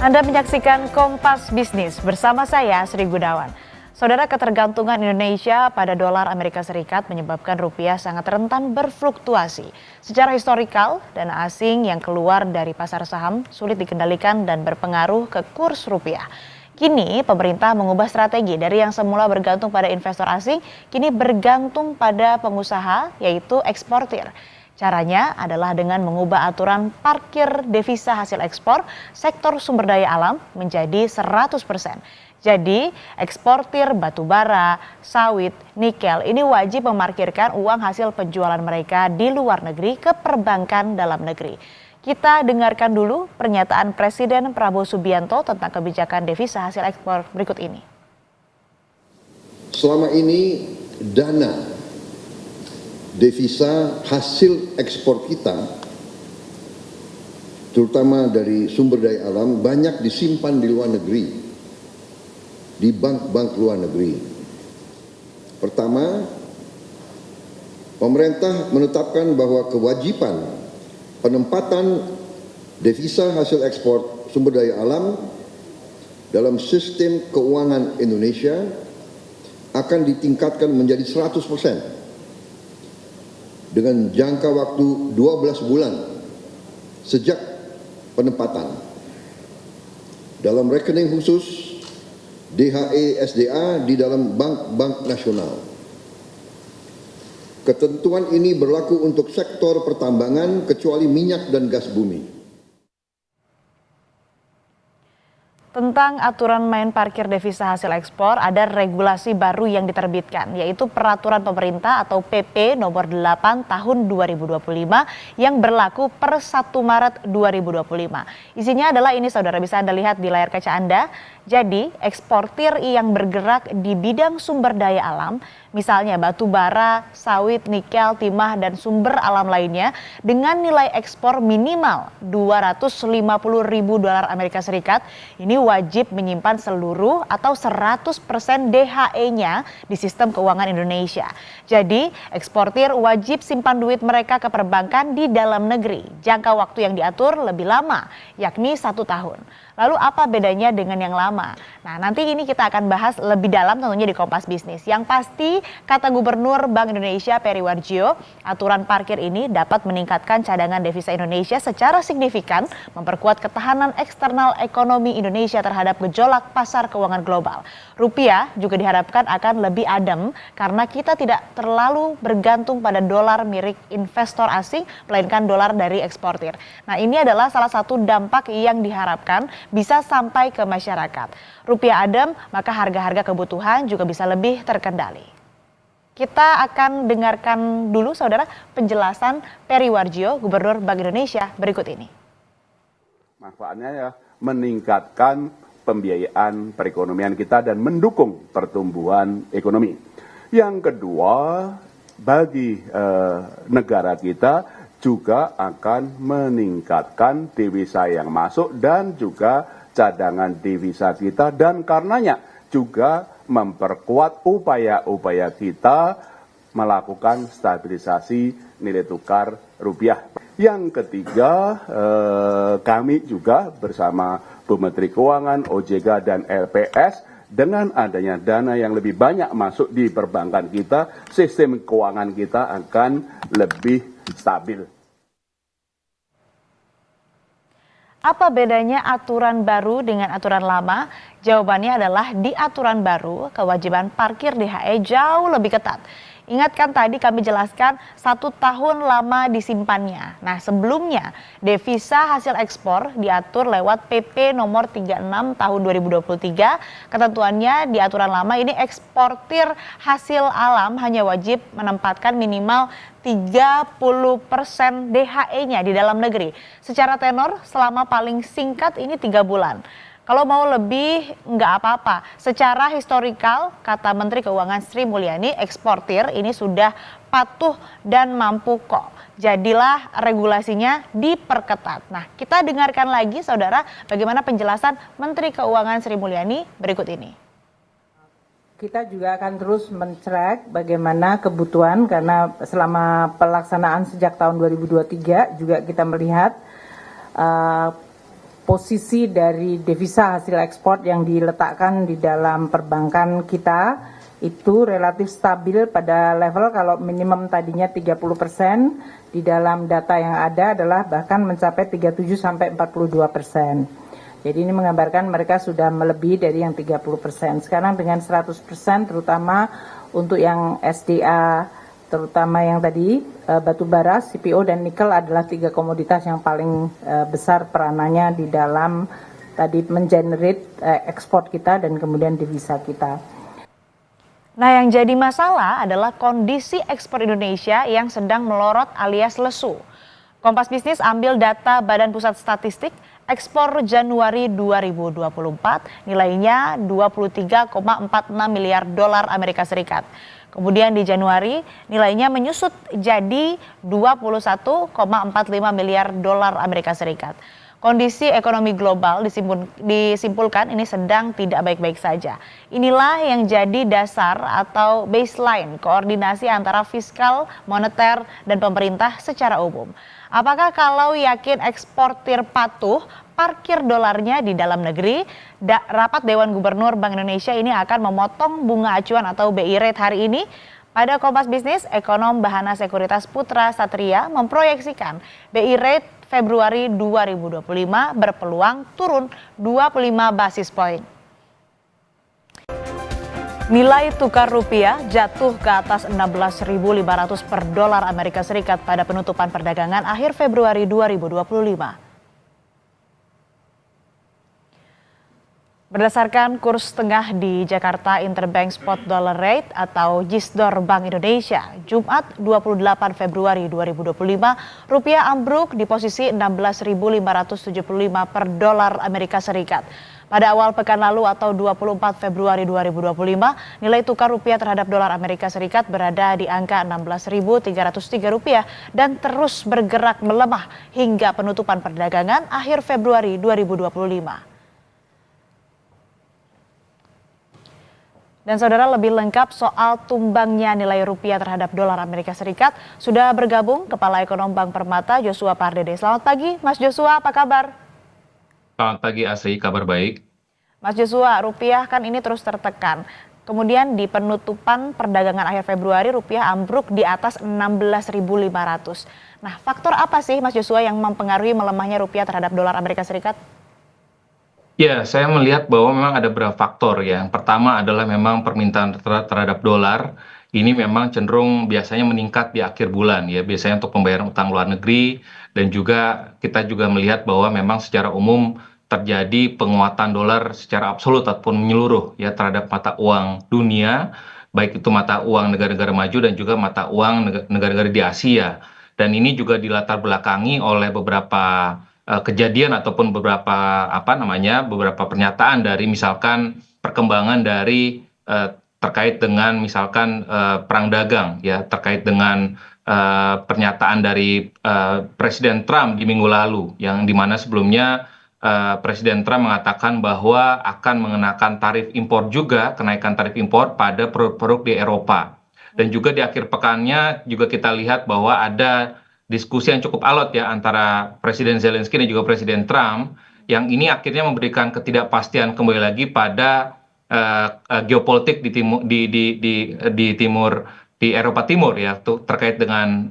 Anda menyaksikan Kompas Bisnis bersama saya Sri Gunawan. Saudara, ketergantungan Indonesia pada dolar Amerika Serikat menyebabkan rupiah sangat rentan berfluktuasi. Secara historikal, dana asing yang keluar dari pasar saham sulit dikendalikan dan berpengaruh ke kurs rupiah. Kini pemerintah mengubah strategi dari yang semula bergantung pada investor asing, kini bergantung pada pengusaha yaitu eksportir. Caranya adalah dengan mengubah aturan parkir devisa hasil ekspor sektor sumber daya alam menjadi 100%. Jadi eksportir batu bara, sawit, nikel ini wajib memarkirkan uang hasil penjualan mereka di luar negeri ke perbankan dalam negeri. Kita dengarkan dulu pernyataan Presiden Prabowo Subianto tentang kebijakan devisa hasil ekspor berikut ini. Selama ini dana devisa hasil ekspor kita, terutama dari sumber daya alam, banyak disimpan di luar negeri, di bank-bank luar negeri. Pertama, pemerintah menetapkan bahwa kewajiban penempatan devisa hasil ekspor sumber daya alam dalam sistem keuangan Indonesia akan ditingkatkan menjadi 100%. Dengan jangka waktu 12 bulan sejak penempatan dalam rekening khusus DHE SDA di dalam bank-bank nasional. Ketentuan ini berlaku untuk sektor pertambangan kecuali minyak dan gas bumi. Tentang aturan main parkir devisa hasil ekspor, ada regulasi baru yang diterbitkan, yaitu Peraturan Pemerintah atau PP nomor 8 tahun 2025 yang berlaku per 1 Maret 2025. Isinya adalah ini, saudara, bisa Anda lihat di layar kaca Anda. Jadi, eksportir yang bergerak di bidang sumber daya alam, misalnya batu bara, sawit, nikel, timah, dan sumber alam lainnya, dengan nilai ekspor minimal 250 ribu dolar Amerika Serikat, ini wajib menyimpan seluruh atau 100% DHE-nya di sistem keuangan Indonesia. Jadi, eksportir wajib simpan duit mereka ke perbankan di dalam negeri. Jangka waktu yang diatur lebih lama, yakni 1 tahun. Lalu apa bedanya dengan yang lama? Nah, nanti ini kita akan bahas lebih dalam tentunya di Kompas Bisnis. Yang pasti, kata Gubernur Bank Indonesia Peri Warjio, aturan parkir ini dapat meningkatkan cadangan devisa Indonesia secara signifikan, memperkuat ketahanan eksternal ekonomi Indonesia terhadap gejolak pasar keuangan global. Rupiah juga diharapkan akan lebih adem karena kita tidak terlalu bergantung pada dolar milik investor asing, melainkan dolar dari eksportir. Nah, ini adalah salah satu dampak yang diharapkan bisa sampai ke masyarakat. Rupiah adem, maka harga-harga kebutuhan juga bisa lebih terkendali. Kita akan dengarkan dulu, saudara, penjelasan Peri Warjio, Gubernur Bank Indonesia berikut ini. Manfaatnya ya meningkatkan pembiayaan perekonomian kita dan mendukung pertumbuhan ekonomi. Yang kedua, bagi negara kita juga akan meningkatkan devisa yang masuk dan juga cadangan devisa kita, dan karenanya juga memperkuat upaya-upaya kita melakukan stabilisasi nilai tukar rupiah. Yang ketiga, kami juga bersama Bu Menteri Keuangan, OJK, dan LPS, dengan adanya dana yang lebih banyak masuk di perbankan kita, sistem keuangan kita akan lebih stabil. Apa bedanya aturan baru dengan aturan lama? Jawabannya adalah di aturan baru, kewajiban parkir DHE jauh lebih ketat. Ingatkan tadi kami jelaskan 1 tahun lama disimpannya. Nah, sebelumnya devisa hasil ekspor diatur lewat PP nomor 36 tahun 2023. Ketentuannya di aturan lama ini eksportir hasil alam hanya wajib menempatkan minimal 30% DHE-nya di dalam negeri. Secara tenor selama paling singkat ini 3 bulan. Kalau mau lebih nggak apa-apa. Secara historikal, kata Menteri Keuangan Sri Mulyani, eksportir ini sudah patuh dan mampu kok. Jadilah regulasinya diperketat. Nah, kita dengarkan lagi, saudara, bagaimana penjelasan Menteri Keuangan Sri Mulyani berikut ini. Kita juga akan terus mencek bagaimana kebutuhan, karena selama pelaksanaan sejak tahun 2023 juga kita melihat posisi dari devisa hasil ekspor yang diletakkan di dalam perbankan kita itu relatif stabil pada level kalau minimum tadinya 30%, di dalam data yang ada adalah bahkan mencapai 37 sampai 42%. Jadi ini menggambarkan mereka sudah melebihi dari yang 30%. Sekarang dengan 100% terutama untuk yang SDA, terutama yang tadi batu bara, CPO dan nikel adalah 3 komoditas yang paling besar peranannya di dalam tadi mengenerate ekspor kita dan kemudian devisa kita. Nah, yang jadi masalah adalah kondisi ekspor Indonesia yang sedang melorot alias lesu. Kompas Bisnis ambil data Badan Pusat Statistik, ekspor Januari 2024 nilainya 23,46 miliar dolar Amerika Serikat. Kemudian di Januari nilainya menyusut jadi 21,45 miliar dolar Amerika Serikat. Kondisi ekonomi global disimpulkan ini sedang tidak baik-baik saja. Inilah yang jadi dasar atau baseline koordinasi antara fiskal, moneter, dan pemerintah secara umum. Apakah kalau yakin eksportir patuh, parkir dolarnya di dalam negeri, rapat Dewan Gubernur Bank Indonesia ini akan memotong bunga acuan atau BI rate hari ini? Pada Kompas Bisnis, ekonom Bahana Sekuritas Putra Satria memproyeksikan BI rate Februari 2025 berpeluang turun 25 basis poin. Nilai tukar rupiah jatuh ke atas 16.500 per dolar Amerika Serikat pada penutupan perdagangan akhir Februari 2025. Berdasarkan kurs tengah di Jakarta Interbank Spot Dollar Rate atau JISDOR Bank Indonesia, Jumat 28 Februari 2025, rupiah ambruk di posisi 16.575 per dolar Amerika Serikat. Pada awal pekan lalu atau 24 Februari 2025, nilai tukar rupiah terhadap dolar Amerika Serikat berada di angka 16.303 rupiah dan terus bergerak melemah hingga penutupan perdagangan akhir Februari 2025. Dan saudara, lebih lengkap soal tumbangnya nilai rupiah terhadap dolar Amerika Serikat sudah bergabung Kepala Ekonom Bank Permata Joshua Pardede. Selamat pagi Mas Joshua, apa kabar? Selamat pagi Asri, kabar baik. Mas Joshua, rupiah kan ini terus tertekan. Kemudian di penutupan perdagangan akhir Februari rupiah ambruk di atas 16.500. Nah, faktor apa sih Mas Joshua yang mempengaruhi melemahnya rupiah terhadap dolar Amerika Serikat? Ya, saya melihat bahwa memang ada beberapa faktor ya. Yang pertama adalah memang permintaan terhadap dolar ini memang cenderung biasanya meningkat di akhir bulan ya, biasanya untuk pembayaran utang luar negeri, dan juga kita juga melihat bahwa memang secara umum terjadi penguatan dolar secara absolut ataupun menyeluruh ya terhadap mata uang dunia, baik itu mata uang negara-negara maju dan juga mata uang negara-negara di Asia. Dan ini juga dilatar belakangi oleh beberapa kejadian ataupun beberapa beberapa pernyataan dari misalkan perkembangan dari terkait dengan misalkan perang dagang ya, terkait dengan pernyataan dari Presiden Trump di minggu lalu yang dimana sebelumnya Presiden Trump mengatakan bahwa akan mengenakan tarif impor juga, kenaikan tarif impor pada produk-produk di Eropa. Dan juga di akhir pekannya juga kita lihat bahwa ada diskusi yang cukup alot ya antara Presiden Zelensky dan juga Presiden Trump, yang ini akhirnya memberikan ketidakpastian kembali lagi pada geopolitik di Eropa Timur ya, terkait dengan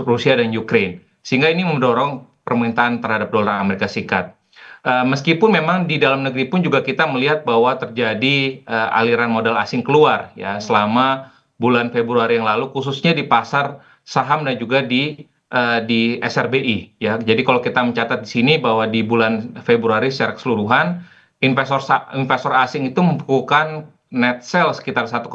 Rusia dan Ukraine, sehingga ini mendorong permintaan terhadap dolar Amerika Serikat. Meskipun memang di dalam negeri pun juga kita melihat bahwa terjadi aliran modal asing keluar ya selama bulan Februari yang lalu, khususnya di pasar saham dan juga di SRBI ya. Jadi kalau kita mencatat di sini bahwa di bulan Februari secara keseluruhan investor asing itu membukukan net sale sekitar 1,11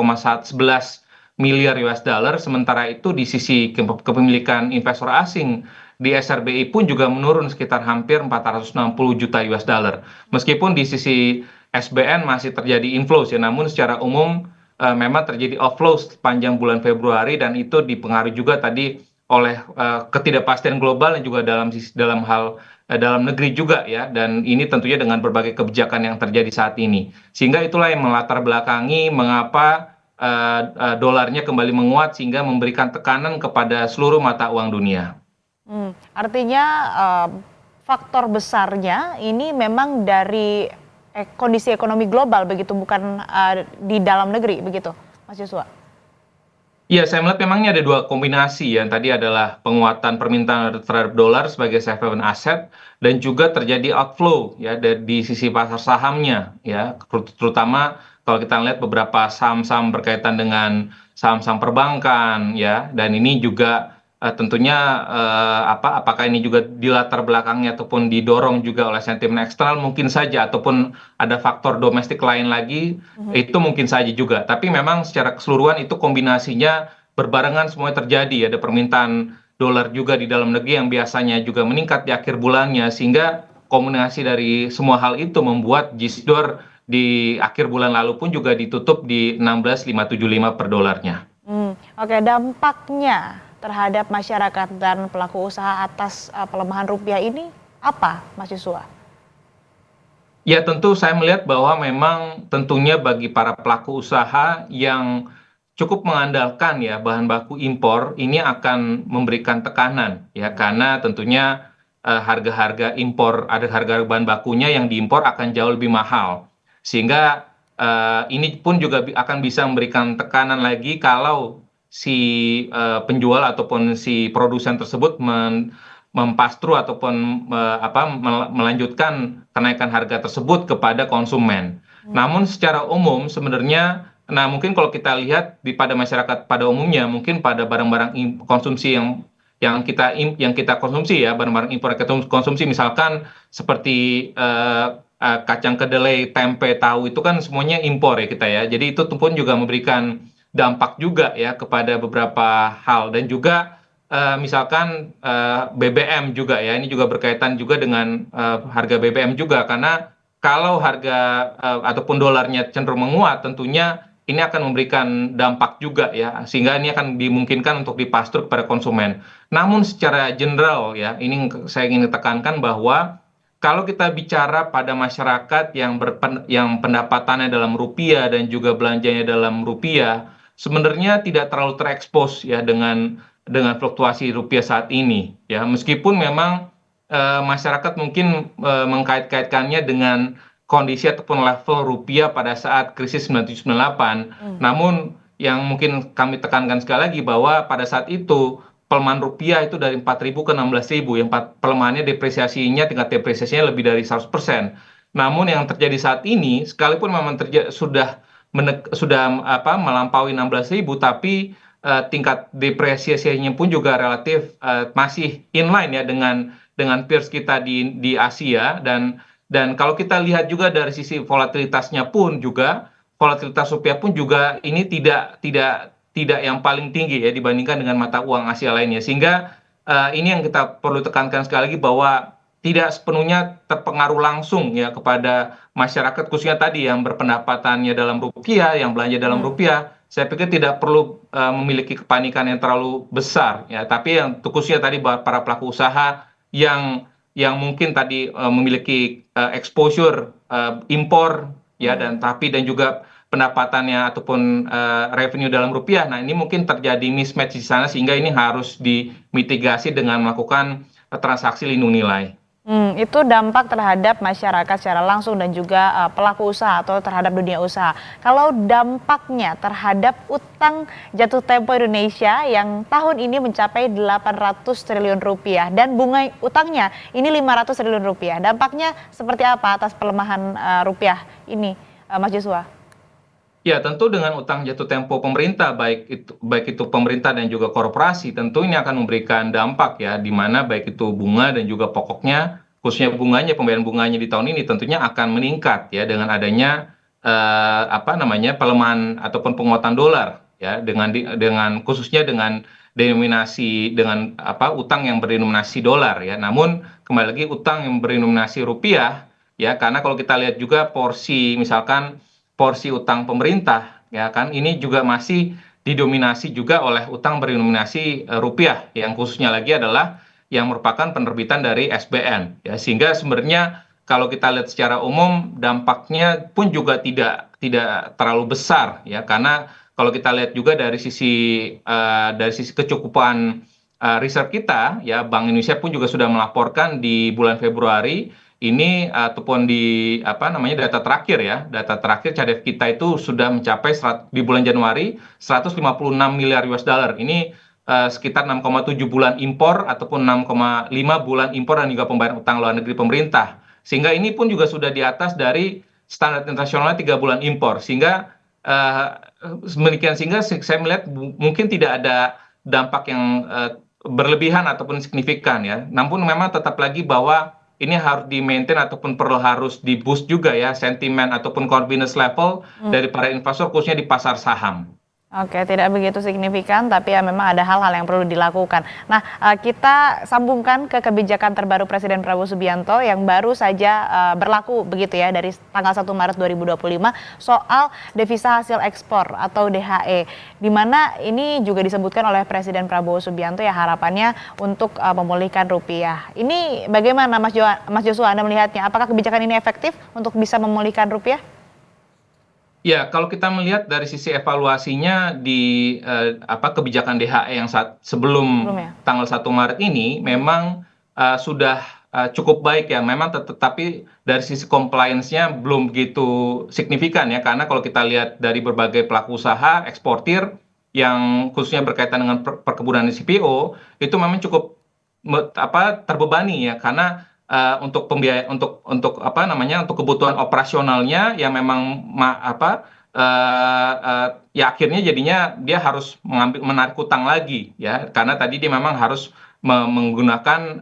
miliar US dollar, sementara itu di sisi kepemilikan investor asing di SRBI pun juga menurun sekitar hampir 460 juta US dollar. Meskipun di sisi SBN masih terjadi inflows ya, namun secara umum memang terjadi outflows sepanjang bulan Februari, dan itu dipengaruhi juga tadi oleh ketidakpastian global dan juga dalam negeri juga ya, dan ini tentunya dengan berbagai kebijakan yang terjadi saat ini, sehingga itulah yang melatar belakangi mengapa dolarnya kembali menguat sehingga memberikan tekanan kepada seluruh mata uang dunia. Artinya faktor besarnya ini memang dari kondisi ekonomi global begitu, bukan di dalam negeri begitu, Mas Joshua? Iya, saya melihat memang ini ada dua kombinasi ya. Tadi adalah penguatan permintaan terhadap dolar sebagai safe haven asset dan juga terjadi outflow ya di sisi pasar sahamnya ya. Terutama kalau kita lihat beberapa saham-saham berkaitan dengan saham-saham perbankan ya. Dan ini juga tentunya apakah ini juga dilatar belakangnya ataupun didorong juga oleh sentimen eksternal mungkin saja, ataupun ada faktor domestik lain lagi, itu mungkin saja juga. Tapi memang secara keseluruhan itu kombinasinya berbarengan semuanya terjadi. Ada permintaan dolar juga di dalam negeri yang biasanya juga meningkat di akhir bulannya, sehingga kombinasi dari semua hal itu membuat GISDOR di akhir bulan lalu pun juga ditutup di 16.575 per dolarnya. Oke, dampaknya terhadap masyarakat dan pelaku usaha atas pelemahan rupiah ini apa, Mas Joshua? Ya, tentu saya melihat bahwa memang tentunya bagi para pelaku usaha yang cukup mengandalkan ya bahan baku impor, ini akan memberikan tekanan ya, karena tentunya harga-harga impor, ada harga bahan bakunya yang diimpor akan jauh lebih mahal, sehingga ini pun juga akan bisa memberikan tekanan lagi kalau si penjual ataupun si produsen tersebut mempastru ataupun melanjutkan kenaikan harga tersebut kepada konsumen. Namun secara umum sebenarnya, nah mungkin kalau kita lihat pada masyarakat pada umumnya, mungkin pada barang-barang konsumsi yang kita konsumsi ya, barang-barang impor yang kita konsumsi, misalkan seperti kacang kedelai, tempe, tahu, itu kan semuanya impor ya kita ya. Jadi itu pun juga memberikan dampak juga ya kepada beberapa hal, dan juga misalkan BBM juga ya, ini juga berkaitan juga dengan harga BBM juga, karena kalau harga ataupun dolarnya cenderung menguat, tentunya ini akan memberikan dampak juga ya, sehingga ini akan dimungkinkan untuk dipastru kepada konsumen. Namun secara general ya, ini saya ingin tekankan bahwa kalau kita bicara pada masyarakat yang pendapatannya dalam rupiah dan juga belanjanya dalam rupiah, sebenarnya tidak terlalu terekspos ya dengan fluktuasi rupiah saat ini ya, meskipun memang masyarakat mungkin mengkait-kaitkannya dengan kondisi ataupun level rupiah pada saat krisis 9798. Namun yang mungkin kami tekankan sekali lagi bahwa pada saat itu pelemahan rupiah itu dari 4.000 ke 16.000, yang pelemahannya depresiasinya, tingkat depresiasinya lebih dari 100%. Namun yang terjadi saat ini, sekalipun memang sudah melampaui 16.000, tapi tingkat depresiasinya pun juga relatif masih inline ya dengan peers kita di Asia, dan kalau kita lihat juga dari sisi volatilitasnya pun juga, volatilitas rupiah pun juga ini tidak yang paling tinggi ya dibandingkan dengan mata uang Asia lainnya, sehingga ini yang kita perlu tekankan sekali lagi, bahwa tidak sepenuhnya terpengaruh langsung ya kepada masyarakat, khususnya tadi yang berpendapatannya dalam rupiah, yang belanja dalam rupiah. Saya pikir tidak perlu memiliki kepanikan yang terlalu besar ya, tapi yang khususnya tadi para pelaku usaha yang mungkin tadi memiliki exposure impor ya, dan juga pendapatannya ataupun revenue dalam rupiah. Nah, ini mungkin terjadi mismatch di sana, sehingga ini harus dimitigasi dengan melakukan transaksi lindung nilai. Itu dampak terhadap masyarakat secara langsung dan juga pelaku usaha atau terhadap dunia usaha. Kalau dampaknya terhadap utang jatuh tempo Indonesia yang tahun ini mencapai 800 triliun rupiah dan bunga utangnya ini 500 triliun rupiah. Dampaknya seperti apa atas pelemahan rupiah ini, Mas Joshua? Ya, tentu dengan utang jatuh tempo pemerintah, baik itu pemerintah dan juga korporasi, tentu ini akan memberikan dampak ya, di mana baik itu bunga dan juga pokoknya, khususnya bunganya, pembayaran bunganya di tahun ini tentunya akan meningkat ya dengan adanya pelemahan ataupun penguatan dolar ya, dengan khususnya dengan denominasi, dengan utang yang berdenominasi dolar ya. Namun kembali lagi, utang yang berdenominasi rupiah ya, karena kalau kita lihat juga misalkan porsi utang pemerintah ya kan, ini juga masih didominasi juga oleh utang berdenominasi rupiah, yang khususnya lagi adalah yang merupakan penerbitan dari SBN ya, sehingga sebenarnya kalau kita lihat secara umum dampaknya pun juga tidak terlalu besar ya, karena kalau kita lihat juga dari sisi kecukupan reserve kita, ya Bank Indonesia pun juga sudah melaporkan di bulan Februari ini ataupun di data terakhir ya, data terakhir cadef kita itu sudah mencapai di bulan Januari 156 miliar US dollar. Ini sekitar 6,7 bulan impor ataupun 6,5 bulan impor dan juga pembayaran utang luar negeri pemerintah. Sehingga ini pun juga sudah di atas dari standar internasional 3 bulan impor. Sehingga sehingga saya melihat mungkin tidak ada dampak yang berlebihan ataupun signifikan ya. Namun memang tetap lagi bahwa ini harus di-maintain ataupun harus di-boost juga ya sentimen ataupun confidence level dari para investor khususnya di pasar saham. Oke, tidak begitu signifikan, tapi ya memang ada hal-hal yang perlu dilakukan. Nah, kita sambungkan ke kebijakan terbaru Presiden Prabowo Subianto yang baru saja berlaku begitu ya dari tanggal 1 Maret 2025 soal devisa hasil ekspor atau DHE, di mana ini juga disebutkan oleh Presiden Prabowo Subianto ya harapannya untuk memulihkan rupiah. Ini bagaimana Mas Joshua Anda melihatnya? Apakah kebijakan ini efektif untuk bisa memulihkan rupiah? Ya, kalau kita melihat dari sisi evaluasinya di kebijakan DHE yang sebelum tanggal 1 Maret ini memang sudah cukup baik ya. Memang tetapi dari sisi compliance-nya belum begitu signifikan ya, karena kalau kita lihat dari berbagai pelaku usaha eksportir yang khususnya berkaitan dengan perkebunan CPO itu memang cukup terbebani ya, karena untuk pembiayaan untuk kebutuhan operasionalnya yang memang ya akhirnya jadinya dia harus menarik utang lagi ya, karena tadi dia memang harus menggunakan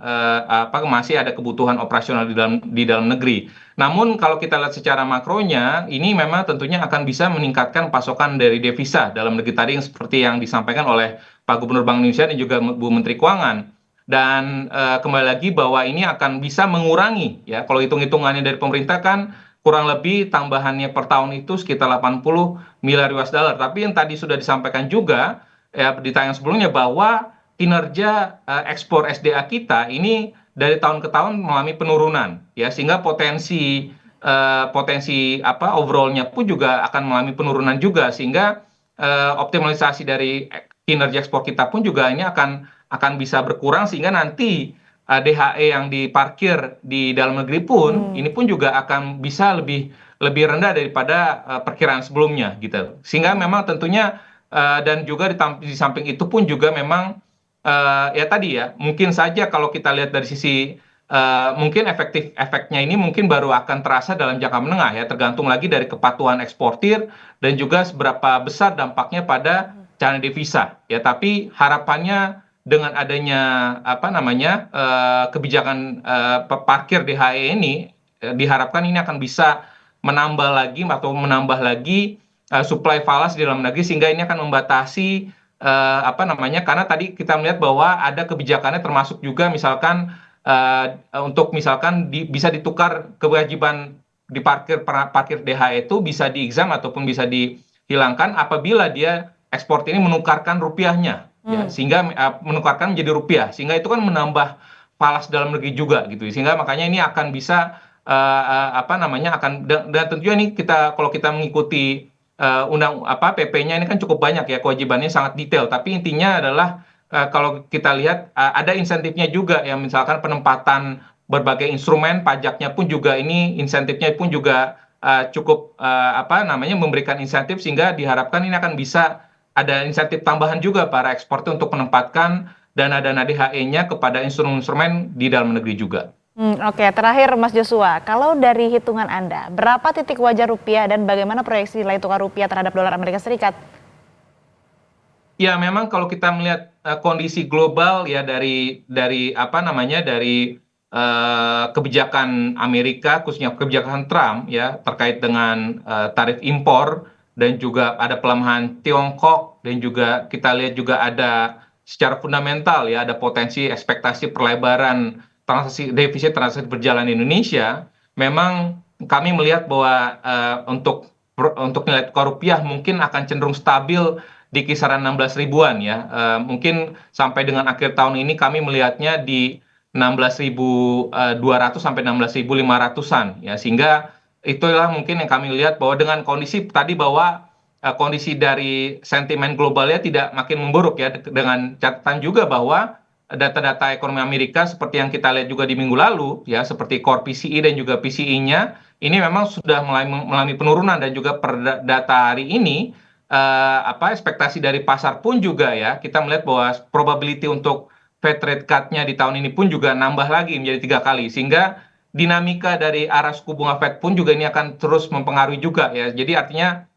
masih ada kebutuhan operasional di dalam negeri. Namun kalau kita lihat secara makronya ini memang tentunya akan bisa meningkatkan pasokan dari devisa dalam negeri tadi yang seperti yang disampaikan oleh Pak Gubernur Bank Indonesia dan juga Bu Menteri Keuangan. Dan kembali lagi bahwa ini akan bisa mengurangi ya, kalau hitung-hitungannya dari pemerintah kan kurang lebih tambahannya per tahun itu sekitar 80 miliar US dollar. Tapi yang tadi sudah disampaikan juga ya di tayang sebelumnya bahwa kinerja ekspor SDA kita ini dari tahun ke tahun mengalami penurunan ya, sehingga potensi overallnya pun juga akan mengalami penurunan juga, sehingga optimalisasi dari kinerja ekspor kita pun juga ini akan bisa berkurang, sehingga nanti DHE yang diparkir di dalam negeri pun ini pun juga akan bisa lebih rendah daripada perkiraan sebelumnya gitu. Sehingga memang tentunya dan juga di samping itu pun juga memang ya tadi ya, mungkin saja kalau kita lihat dari sisi mungkin efeknya ini mungkin baru akan terasa dalam jangka menengah ya, tergantung lagi dari kepatuhan eksportir dan juga seberapa besar dampaknya pada cadangan devisa ya. Tapi harapannya dengan adanya kebijakan parkir DHE ini diharapkan ini akan bisa menambah lagi supply falas di dalam negeri, sehingga ini akan membatasi karena tadi kita melihat bahwa ada kebijakannya termasuk juga misalkan untuk misalkan bisa ditukar kewajiban di parkir DHE itu bisa di-exam ataupun bisa dihilangkan apabila dia ekspor ini menukarkan rupiahnya. Ya, sehingga menukarkan menjadi rupiah, sehingga itu kan menambah falas dalam negeri juga gitu, sehingga makanya ini akan bisa dan tentunya ini kalau kita mengikuti PP-nya ini kan cukup banyak ya, kewajibannya sangat detail, tapi intinya adalah kalau kita lihat ada insentifnya juga ya, misalkan penempatan berbagai instrumen pajaknya pun juga ini insentifnya pun juga cukup memberikan insentif, sehingga diharapkan ini akan bisa ada insentif tambahan juga para eksportir untuk menempatkan dana-dana DHE-nya kepada instrumen-instrumen di dalam negeri juga. Oke, terakhir Mas Joshua, kalau dari hitungan Anda, berapa titik wajah rupiah dan bagaimana proyeksi nilai tukar rupiah terhadap dolar Amerika Serikat? Ya, memang kalau kita melihat kondisi global ya dari kebijakan Amerika, khususnya kebijakan Trump ya terkait dengan tarif impor, dan juga ada pelemahan Tiongkok, dan juga kita lihat juga ada secara fundamental ya ada potensi ekspektasi perlebaran defisit transaksi berjalan di Indonesia. Memang kami melihat bahwa untuk nilai tukar rupiah mungkin akan cenderung stabil di kisaran 16 ribuan ya. Mungkin sampai dengan akhir tahun ini kami melihatnya di 16.200 sampai 16.500-an ya, sehingga itulah mungkin yang kami lihat bahwa dengan kondisi tadi bahwa kondisi dari sentimen globalnya tidak makin memburuk ya, dengan catatan juga bahwa data-data ekonomi Amerika seperti yang kita lihat juga di minggu lalu ya, seperti core PCE dan juga PCE-nya ini memang sudah mengalami penurunan, dan juga per data hari ini ekspektasi dari pasar pun juga ya, kita melihat bahwa probability untuk Fed rate cut-nya di tahun ini pun juga nambah lagi menjadi 3 kali, sehingga dinamika dari arah suku bunga Fed pun juga ini akan terus mempengaruhi juga ya. Jadi artinya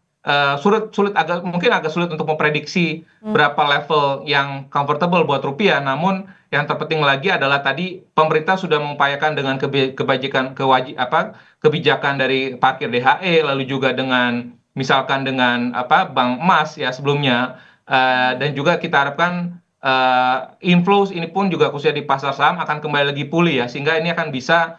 mungkin agak sulit untuk memprediksi berapa level yang comfortable buat rupiah. Namun yang terpenting lagi adalah tadi pemerintah sudah mengupayakan dengan kebijakan dari parkir DHE, lalu juga dengan misalkan dengan bank emas ya sebelumnya, dan juga kita harapkan inflows ini pun juga khususnya di pasar saham akan kembali lagi pulih ya, sehingga ini akan bisa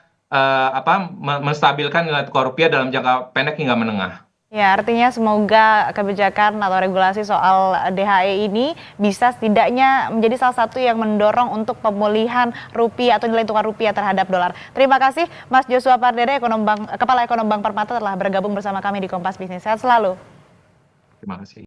menstabilkan nilai tukar rupiah dalam jangka pendek hingga menengah. Ya, artinya semoga kebijakan atau regulasi soal DHE ini bisa setidaknya menjadi salah satu yang mendorong untuk pemulihan rupiah atau nilai tukar rupiah terhadap dolar. Terima kasih Mas Joshua Pardede, Kepala Ekonom Bank Permata, telah bergabung bersama kami di Kompas Bisnis. Sehat selalu. Terima kasih.